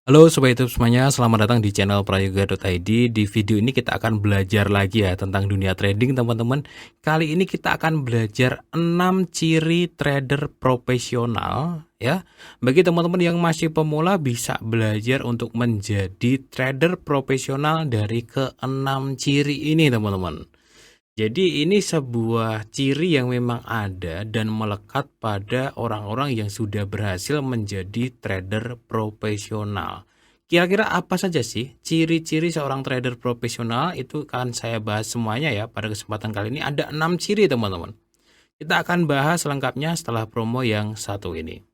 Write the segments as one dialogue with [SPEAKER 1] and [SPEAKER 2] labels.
[SPEAKER 1] Halo Sobat YouTube semuanya, selamat datang di channel prayoga.id. Di video ini kita akan belajar lagi ya tentang dunia trading teman-teman. Kali ini kita akan belajar 6 ciri trader profesional ya. Bagi teman-teman yang masih pemula bisa belajar untuk menjadi trader profesional dari ke-6 ciri ini teman-teman. Jadi ini sebuah ciri yang memang ada dan melekat pada orang-orang yang sudah berhasil menjadi trader profesional. Kira-kira apa saja sih ciri-ciri seorang trader profesional? Itu akan saya bahas semuanya ya pada kesempatan kali ini. Ada 6 ciri teman-teman. Kita akan bahas lengkapnya setelah promo yang satu ini.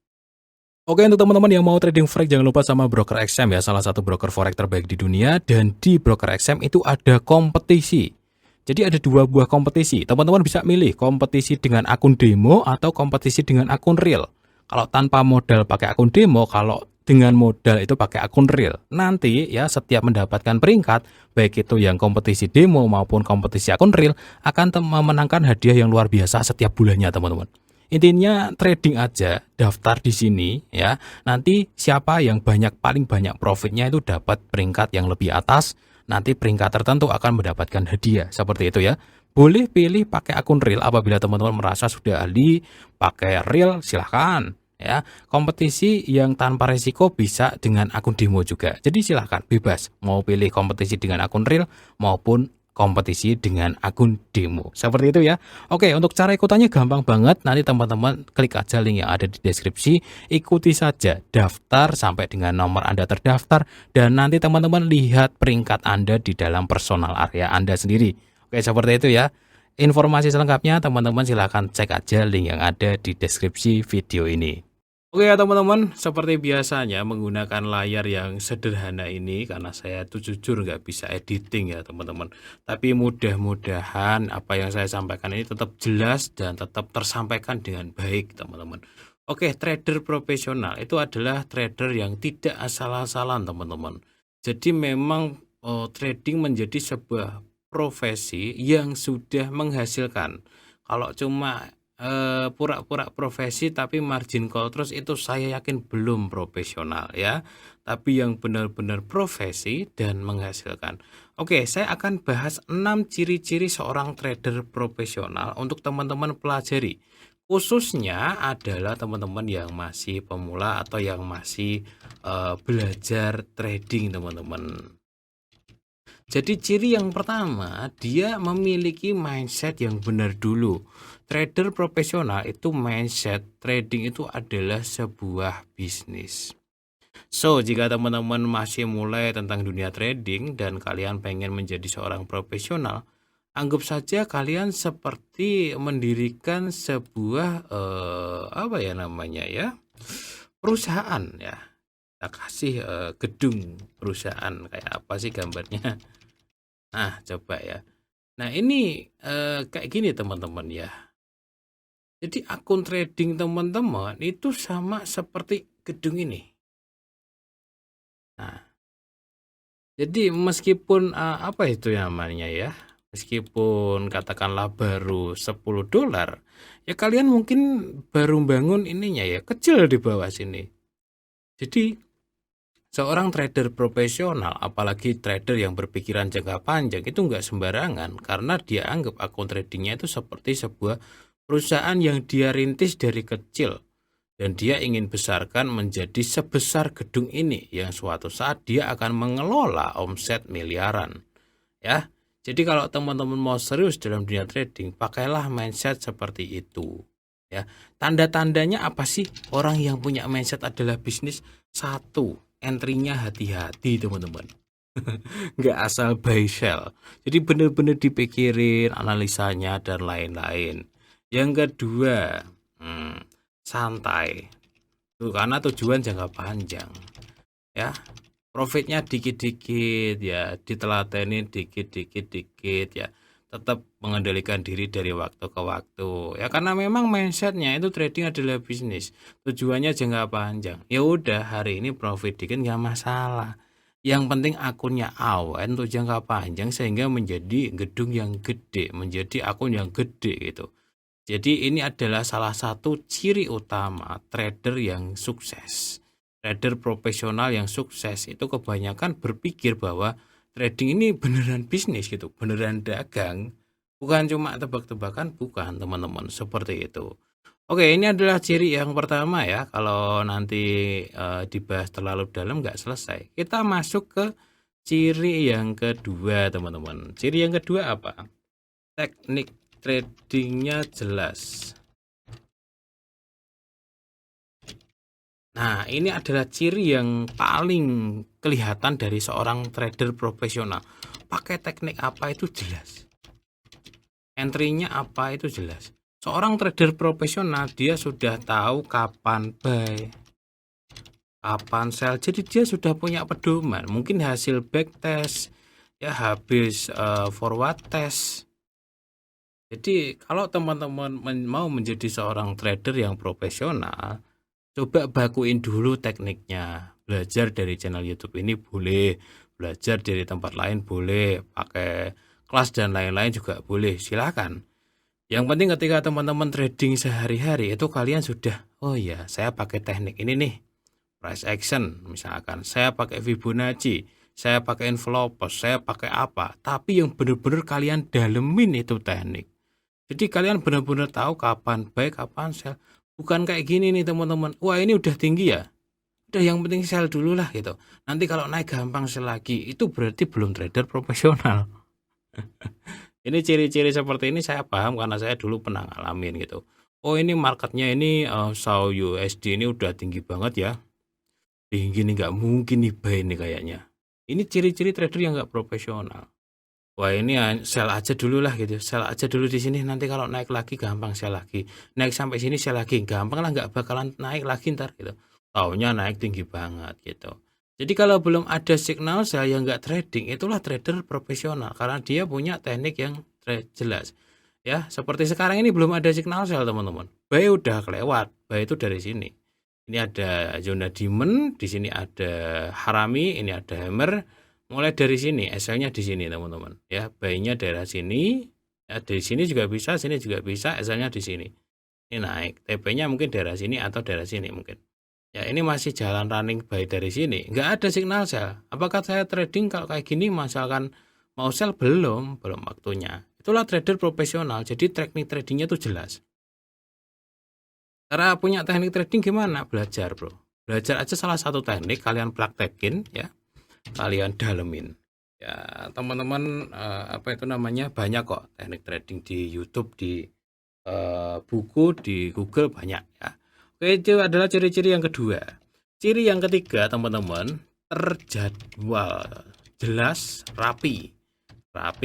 [SPEAKER 1] Oke, untuk teman-teman yang mau trading forex jangan lupa sama broker XM ya, salah satu broker forex terbaik di dunia. Dan di broker XM itu ada kompetisi. Jadi ada dua buah kompetisi. Teman-teman bisa milih kompetisi dengan akun demo atau kompetisi dengan akun real. Kalau tanpa modal pakai akun demo, kalau dengan modal itu pakai akun real. Nanti ya setiap mendapatkan peringkat, baik itu yang kompetisi demo maupun kompetisi akun real, akan memenangkan hadiah yang luar biasa setiap bulannya teman-teman. Intinya trading aja, daftar di sini ya. Nanti siapa yang paling banyak profitnya itu dapat peringkat yang lebih atas. Nanti peringkat tertentu akan mendapatkan hadiah seperti itu ya. Boleh pilih pakai akun real apabila teman-teman merasa sudah ahli pakai real, silahkan ya. Kompetisi yang tanpa resiko bisa dengan akun demo juga. Jadi silahkan bebas mau pilih kompetisi dengan akun real maupun kompetisi dengan akun demo. Seperti itu ya. Oke, untuk cara ikutannya gampang banget. Nanti teman-teman klik aja link yang ada di deskripsi. Ikuti saja, daftar sampai dengan nomor Anda terdaftar. Dan nanti teman-teman lihat peringkat Anda di dalam personal area Anda sendiri. Oke, seperti itu ya. Informasi selengkapnya teman-teman silahkan cek aja link yang ada di deskripsi video ini. Oke ya teman-teman, seperti biasanya menggunakan layar yang sederhana ini karena saya tuh jujur nggak bisa editing ya teman-teman. Tapi mudah-mudahan apa yang saya sampaikan ini tetap jelas dan tetap tersampaikan dengan baik teman-teman. Oke, trader profesional itu adalah trader yang tidak asal-asalan teman-teman. Jadi memang trading menjadi sebuah profesi yang sudah menghasilkan. Kalau cuma pura-pura profesi tapi margin call terus itu saya yakin belum profesional ya. Tapi yang benar-benar profesi dan menghasilkan. Oke, saya akan bahas 6 ciri-ciri seorang trader profesional untuk teman-teman pelajari. Khususnya adalah teman-teman yang masih pemula atau yang masih belajar trading teman-teman. Jadi ciri yang pertama, dia memiliki mindset yang benar dulu. Trader profesional itu mindset trading itu adalah sebuah bisnis. So, jika teman-teman masih mulai tentang dunia trading dan kalian pengen menjadi seorang profesional, anggap saja kalian seperti mendirikan sebuah apa ya namanya ya? Perusahaan ya. Kita kasih gedung perusahaan kayak apa sih gambarnya? Nah, coba ya. Nah, ini kayak gini teman-teman ya. Jadi akun trading teman-teman itu sama seperti gedung ini. Nah, jadi meskipun apa itu namanya ya? Meskipun katakanlah baru $10, ya kalian mungkin baru bangun ininya ya, kecil di bawah sini. Jadi seorang trader profesional, apalagi trader yang berpikiran jangka panjang, itu nggak sembarangan karena dia anggap akun tradingnya itu seperti sebuah perusahaan yang dia rintis dari kecil dan dia ingin besarkan menjadi sebesar gedung ini yang suatu saat dia akan mengelola omset miliaran. Ya, jadi kalau teman-teman mau serius dalam dunia trading, pakailah mindset seperti itu. Ya, tanda-tandanya apa sih orang yang punya mindset adalah bisnis? Satu, entry-nya hati-hati teman-teman. Nggak asal buy sell. Jadi benar-benar dipikirin analisanya dan lain-lain. Yang kedua, santai. Tuh, karena tujuan jangka panjang. Ya, profitnya dikit-dikit ya, ditelatenin dikit-dikit ya. Tetap mengendalikan diri dari waktu ke waktu. Ya karena memang mindsetnya itu trading adalah bisnis. Tujuannya jangka panjang. Ya udah hari ini profit dikit nggak masalah. Yang penting akunnya awan untuk jangka panjang sehingga menjadi gedung yang gede, menjadi akun yang gede gitu. Jadi ini adalah salah satu ciri utama trader yang sukses. trader profesional yang sukses itu kebanyakan berpikir bahwa trading ini beneran bisnis gitu, beneran dagang, bukan cuma tebak-tebakan, bukan teman-teman, seperti itu. Oke, ini adalah ciri yang pertama ya, kalau nanti dibahas terlalu dalam nggak selesai. Kita masuk ke ciri yang kedua teman-teman. Ciri yang kedua apa? Teknik tradingnya jelas. Nah, ini adalah ciri yang paling kelihatan dari seorang trader profesional. Pakai teknik apa itu jelas. Entry-nya apa itu jelas. Seorang trader profesional dia sudah tahu kapan buy, kapan sell. Jadi dia sudah punya pedoman. Mungkin hasil backtest, ya habis forward test. Jadi kalau teman-teman mau menjadi seorang trader yang profesional, coba bakuin dulu tekniknya. Belajar dari channel YouTube ini boleh, belajar dari tempat lain boleh, pakai kelas dan lain-lain juga boleh, silakan. Yang penting ketika teman-teman trading sehari-hari itu kalian sudah, oh ya saya pakai teknik ini nih, price action misalkan, saya pakai Fibonacci, saya pakai envelopes, saya pakai apa, tapi yang benar-benar kalian dalemin itu teknik. Jadi kalian benar-benar tahu kapan buy, kapan sell. Bukan kayak gini nih teman-teman, wah ini udah tinggi ya, udah yang penting sell dulu lah gitu. Nanti kalau naik gampang sell lagi, itu berarti belum trader profesional. Ini ciri-ciri seperti ini saya paham karena saya dulu pernah ngalamin gitu. Oh ini marketnya ini SAU USD ini udah tinggi banget ya. Tinggi nih nggak mungkin nih buy nih kayaknya. Ini ciri-ciri trader yang nggak profesional. Wah ini sell aja dulu lah gitu, sell aja dulu di sini, nanti kalau naik lagi gampang sell lagi, naik sampai sini sell lagi, gampang lah, nggak bakalan naik lagi ntar gitu. Taunya naik tinggi banget gitu. Jadi kalau belum ada signal sell yang nggak trading, itulah trader profesional karena dia punya teknik yang jelas. Ya seperti sekarang ini belum ada signal sell teman-teman, buy udah kelewat, buy itu dari sini. Ini ada zona demand, di sini ada harami, ini ada hammer. Mulai dari sini, SL-nya di sini teman-teman ya, buy-nya daerah sini ya, dari sini juga bisa, sini juga bisa, SL-nya di sini. Ini naik, TP-nya mungkin daerah sini atau daerah sini mungkin. Ya ini masih jalan running buy dari sini, nggak ada signal sell. Apakah saya trading kalau kayak gini misalkan mau sell? Belum waktunya. Itulah trader profesional, jadi teknik tradingnya tuh jelas. Cara punya teknik trading gimana? Belajar bro. Belajar aja salah satu teknik, kalian praktekin ya, kalian dalemin ya teman-teman. Apa itu namanya, banyak kok teknik trading di YouTube, di buku, di Google banyak ya. Oke, itu adalah ciri-ciri yang kedua. Ciri yang ketiga teman-teman, terjadwal, jelas, rapi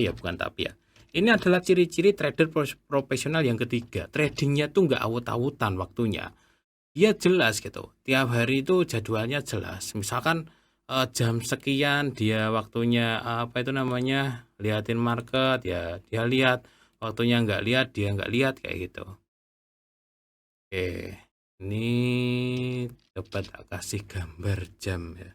[SPEAKER 1] ya, bukan tapi ya. Ini adalah ciri-ciri trader profesional yang ketiga. Tradingnya tuh nggak awut-awutan waktunya, dia jelas gitu, tiap hari itu jadwalnya jelas. Misalkan jam sekian dia waktunya apa itu namanya, liatin market ya dia lihat, waktunya nggak lihat dia nggak lihat kayak gitu. Oke, ini coba tak kasih gambar jam ya.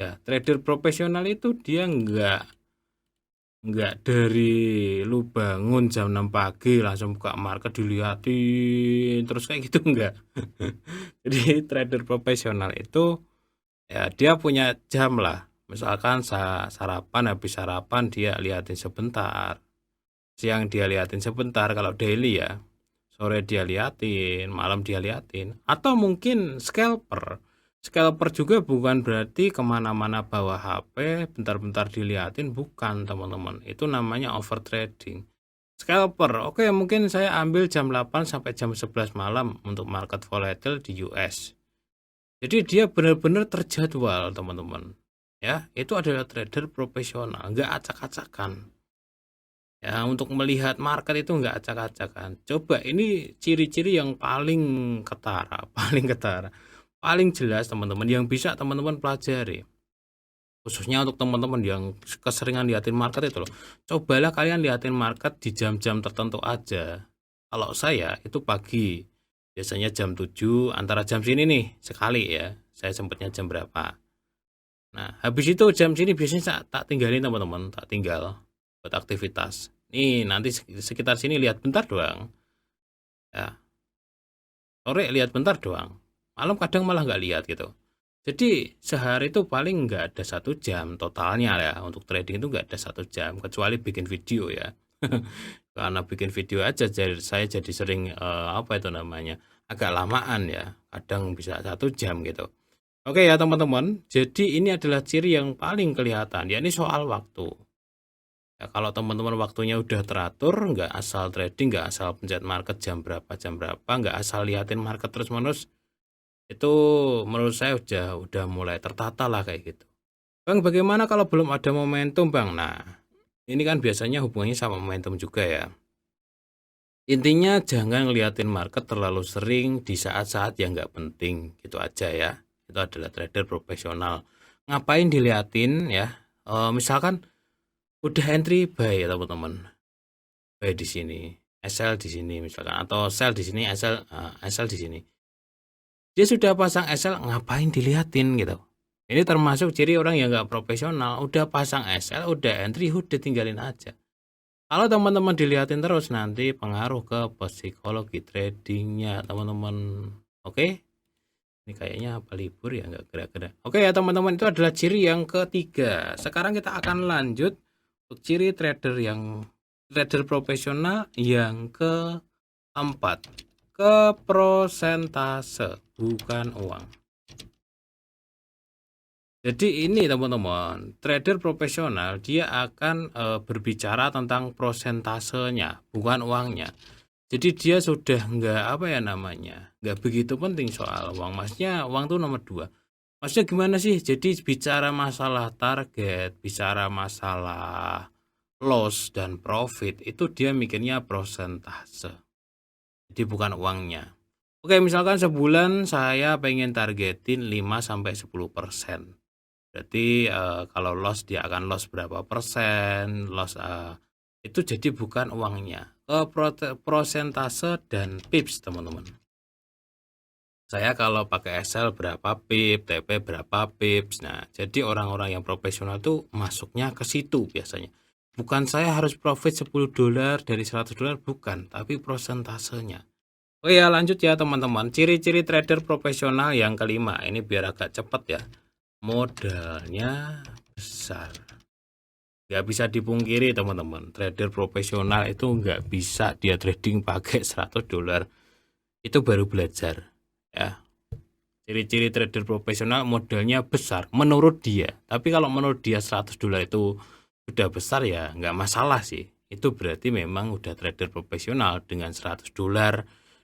[SPEAKER 1] Ya trader profesional itu dia nggak dari lu bangun jam 6 pagi langsung buka market dilihatin terus kayak gitu, enggak. Jadi trader profesional itu ya dia punya jam lah. Misalkan sarapan, habis sarapan dia liatin sebentar, siang dia liatin sebentar kalau daily ya, sore dia liatin, malam dia liatin. Atau mungkin scalper. Scalper juga bukan berarti kemana-mana bawa HP, bentar-bentar diliatin, bukan teman-teman. Itu namanya overtrading. Scalper, oke mungkin saya ambil jam 8 sampai jam 11 malam untuk market volatile di US. Jadi dia benar-benar terjadwal teman-teman. Ya, itu adalah trader profesional, nggak acak-acakan. Ya, untuk melihat market itu nggak acak-acakan. Coba ini ciri-ciri yang paling ketara, paling jelas teman-teman, yang bisa teman-teman pelajari. Khususnya untuk teman-teman yang keseringan liatin market itu loh. Cobalah kalian liatin market di jam-jam tertentu aja. Kalau saya itu pagi, biasanya jam 7, antara jam sini nih sekali ya. Saya sempatnya jam berapa. Nah, habis itu jam sini biasanya tak tinggalin teman-teman, tak tinggal buat aktivitas. Nih, nanti sekitar sini lihat bentar doang. Ya, sore lihat bentar doang. Malam kadang malah nggak lihat gitu. Jadi sehari itu paling nggak ada 1 jam totalnya ya untuk trading itu nggak ada 1 jam kecuali bikin video ya. Karena bikin video aja saya jadi sering apa itu namanya agak lamaan ya. Kadang bisa 1 jam gitu. Oke ya teman-teman. Jadi ini adalah ciri yang paling kelihatan. Ya ini soal waktu. Ya, kalau teman-teman waktunya udah teratur, nggak asal trading, nggak asal pencet market jam berapa, nggak asal liatin market terus-menerus, itu menurut saya udah mulai tertata lah kayak gitu. Bang, bagaimana kalau belum ada momentum, Bang? Nah, ini kan biasanya hubungannya sama momentum juga ya. Intinya jangan ngeliatin market terlalu sering di saat-saat yang nggak penting, gitu aja ya. Itu adalah trader profesional. Ngapain diliatin ya? Misalkan udah entry buy ya teman-teman. Buy di sini, sell di sini misalkan, atau sell di sini, sell di sini. Dia sudah pasang SL, ngapain diliatin gitu. Ini termasuk ciri orang yang nggak profesional. Udah pasang SL, udah entry, udah tinggalin aja. Kalau teman-teman diliatin terus nanti pengaruh ke psikologi tradingnya teman-teman. Oke? Ini kayaknya apa libur ya nggak gerak-gerak. Oke ya teman-teman, itu adalah ciri yang ketiga. Sekarang kita akan lanjut untuk ciri trader profesional yang keempat. Ke prosentase, bukan uang. Jadi ini teman-teman, trader profesional dia akan berbicara tentang prosentasenya, bukan uangnya. Jadi dia sudah nggak apa ya namanya, nggak begitu penting soal uang. Maksudnya uang tuh nomor 2. Maksudnya gimana sih? Jadi bicara masalah target, bicara masalah loss dan profit, itu dia mikirnya prosentase. Jadi bukan uangnya. Oke, misalkan sebulan saya pengen targetin 5-10%. Berarti kalau loss dia akan loss berapa persen, loss itu jadi bukan uangnya. Prosentase dan pips, teman-teman. Saya kalau pakai Excel berapa pip, TP berapa pips. Nah, jadi orang-orang yang profesional tuh masuknya ke situ biasanya. Bukan saya harus profit $10 dari $100, bukan, tapi prosentasenya. Oh ya, lanjut ya teman-teman. Ciri-ciri trader profesional yang kelima. Ini biar agak cepat ya. Modalnya besar. Nggak bisa dipungkiri teman-teman. Trader profesional itu nggak bisa dia trading pakai $100. Itu baru belajar. Ya. Ciri-ciri trader profesional modalnya besar menurut dia. Tapi kalau menurut dia $100 itu sudah besar ya nggak masalah sih. Itu berarti memang udah trader profesional dengan $100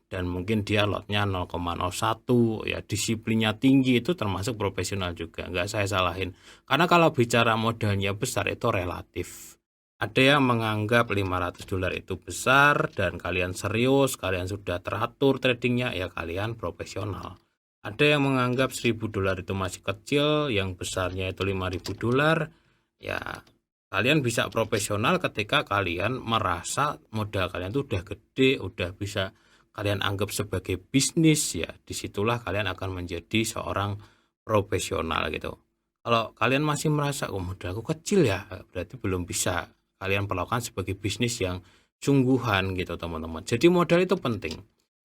[SPEAKER 1] dan mungkin dia lotnya 0,01 ya, disiplinnya tinggi, itu termasuk profesional juga, nggak saya salahin. Karena kalau bicara modalnya besar itu relatif. Ada yang menganggap $500 itu besar dan kalian serius, kalian sudah teratur tradingnya, ya kalian profesional. Ada yang menganggap $1.000 itu masih kecil, yang besarnya itu $5.000, ya kalian bisa profesional ketika kalian merasa modal kalian itu udah gede, udah bisa kalian anggap sebagai bisnis, ya disitulah kalian akan menjadi seorang profesional gitu. Kalau kalian masih merasa modalku kecil ya, berarti belum bisa kalian perlakukan sebagai bisnis yang sungguhan gitu teman-teman. Jadi modal itu penting.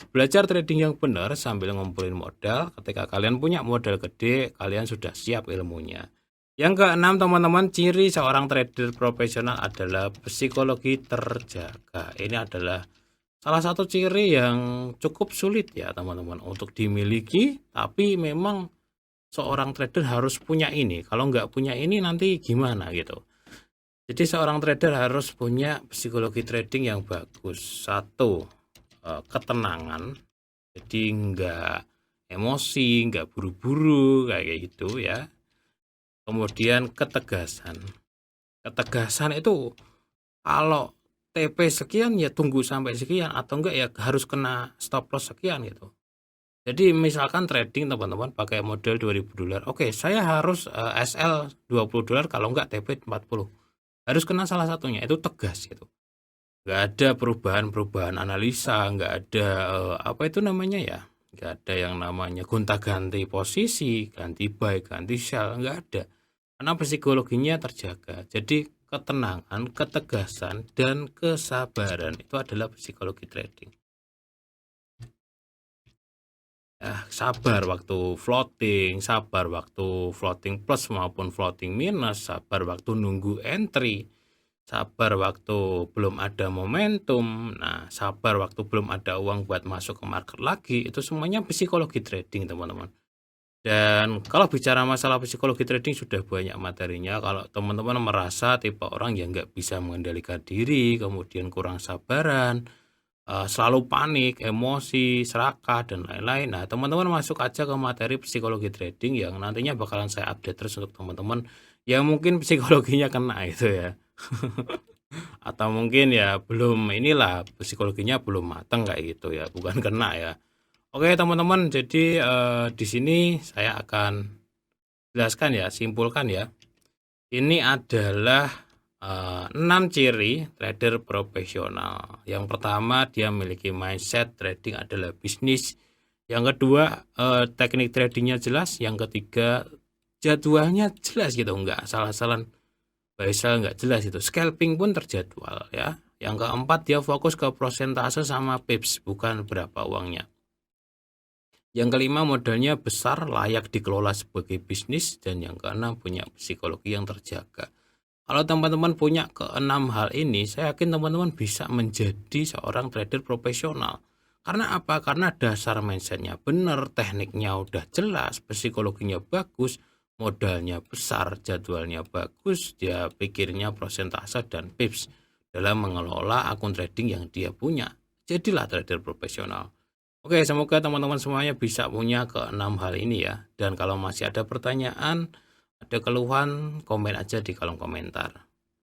[SPEAKER 1] Belajar trading yang benar sambil ngumpulin modal. Ketika kalian punya modal gede, kalian sudah siap ilmunya. Yang keenam teman-teman, ciri seorang trader profesional adalah psikologi terjaga. Ini adalah salah satu ciri yang cukup sulit ya teman-teman untuk dimiliki, tapi memang seorang trader harus punya ini. Kalau nggak punya ini nanti gimana gitu. Jadi seorang trader harus punya psikologi trading yang bagus. Satu, ketenangan. Jadi nggak emosi, nggak buru-buru kayak gitu ya. Kemudian ketegasan. Ketegasan itu kalau TP sekian ya tunggu sampai sekian, atau enggak ya harus kena stop loss sekian gitu. Jadi misalkan trading teman-teman pakai model $2.000. Oke, saya harus SL $20, kalau enggak TP 40. Harus kena salah satunya, itu tegas gitu. Enggak ada perubahan-perubahan analisa, enggak ada apa itu namanya ya? Enggak ada yang namanya gonta-ganti posisi, ganti buy, ganti sell, enggak ada. Karena psikologinya terjaga. Jadi ketenangan, ketegasan, dan kesabaran. Itu adalah psikologi trading. Sabar waktu floating, sabar waktu floating plus maupun floating minus, sabar waktu nunggu entry, sabar waktu belum ada momentum, sabar waktu belum ada uang buat masuk ke market lagi. Itu semuanya psikologi trading, teman-teman. Dan kalau bicara masalah psikologi trading sudah banyak materinya. Kalau teman-teman merasa tipe orang yang nggak bisa mengendalikan diri, kemudian kurang sabaran, selalu panik, emosi, serakah, dan lain-lain. Nah, teman-teman masuk aja ke materi psikologi trading yang nantinya bakalan saya update terus untuk teman-teman yang mungkin psikologinya kena itu ya. Atau mungkin ya belum inilah psikologinya belum matang kayak gitu ya, bukan kena ya. Oke teman-teman, jadi di sini saya akan jelaskan ya, simpulkan ya. Ini adalah 6 ciri trader profesional. Yang pertama, dia memiliki mindset trading adalah bisnis. Yang kedua, teknik tradingnya jelas. Yang ketiga, jadwalnya jelas gitu, nggak salah-salah, buy sell nggak jelas itu. Scalping pun terjadwal ya. Yang keempat, dia fokus ke persentase sama pips, bukan berapa uangnya. Yang kelima, modalnya besar, layak dikelola sebagai bisnis. Dan yang keenam, punya psikologi yang terjaga. Kalau teman-teman punya keenam hal ini, saya yakin teman-teman bisa menjadi seorang trader profesional. Karena apa? Karena dasar mindsetnya benar, tekniknya udah jelas, psikologinya bagus, modalnya besar, jadwalnya bagus, dia pikirnya persentase dan pips dalam mengelola akun trading yang dia punya. Jadilah trader profesional. Oke, semoga teman-teman semuanya bisa punya keenam hal ini ya. Dan kalau masih ada pertanyaan, ada keluhan, komen aja di kolom komentar.